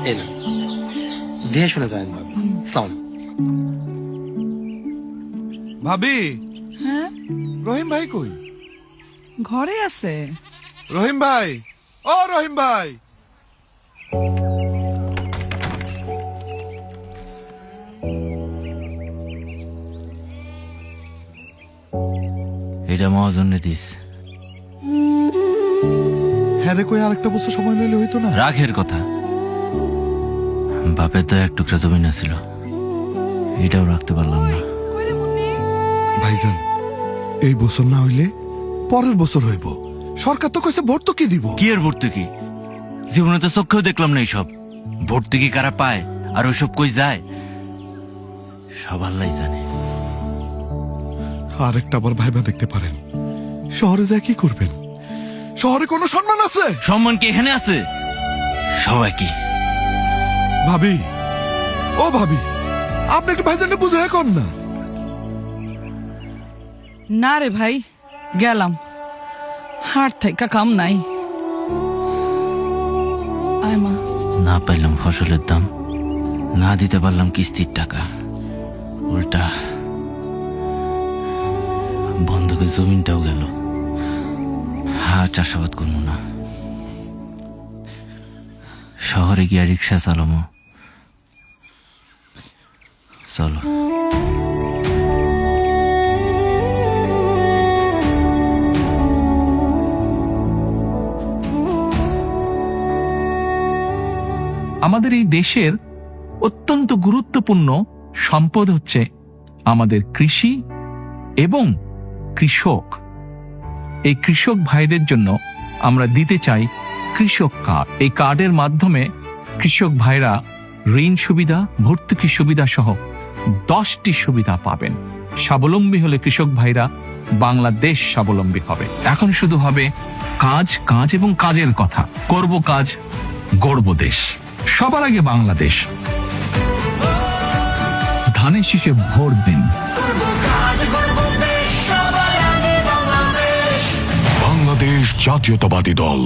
এই না দিয়ে শুনে যাবেন ভাবি। সালাম। ভাবি, হ্যাঁ, রহিম ভাই কই? ঘরে আছে। রহিম ভাই, ও রহিম ভাই। এটা মহাজন্য দিস। হ্যাঁ রে, কই আরেকটা বছর সময় লইলে হইতো না? রাখের কথা, বাপের তো এক টুকরা জমি না ছিল, এটাও রাখতে পারলাম না। কইরে মুন্নি, ভাইজান, এই বছর না হইলে পরের বছর হইব। সরকার তো কইছে ভর্তুকি দিব। কি এর ভর্তুকি? জীবনে তো চোখেও দেখলাম না এইসব ভর্তুকি কারা পায় আর ওইসব কই যায় সব আল্লাহ জানে। আরেকটা আবার ভাইবা দেখতে পারেন। শহরে যায় কি করবেন? শহরে কোনো সম্মান আছে? সম্মান কি এখানে আছে? সবাই কি ভাবি, ও ভাবি, আপনি একটু ভাইজানকে বুঝে কর না। না রে ভাই, গেলাম, হাট থাইকা কাম নাই। আয় মা। না পাইলাম ফসলের দাম, না দিতে পারলাম কিস্তির টাকা, উল্টা বন্ধকের জমিনটাও গেল। চাষাবাদ করবো না, শহরে গিয়া রিক্সা চালামো। চলো। আমাদের এই দেশের অত্যন্ত গুরুত্বপূর্ণ সম্পদ হচ্ছে আমাদের কৃষি এবং কৃষক। এই কৃষক ভাইদের জন্য আমরা দিতে চাই কৃষক কার্ড। এই কার্ডের মাধ্যমে কৃষক ভাইরা ঋণ সুবিধা, ভর্তুকি সুবিধা সহ 10টি সুবিধা পাবেন। স্বাবলম্বী হলে কৃষক ভাইরা বাংলাদেশ স্বাবলম্বী হবে। এখন শুধু হবে কাজ, কাজ এবং কাজের কথা। করব কাজ, গড়ব দেশ। সবার আগে বাংলাদেশ। ধানের শীষে ভোট দিন। বাংলাদেশ জাতীয়তাবাদী দল।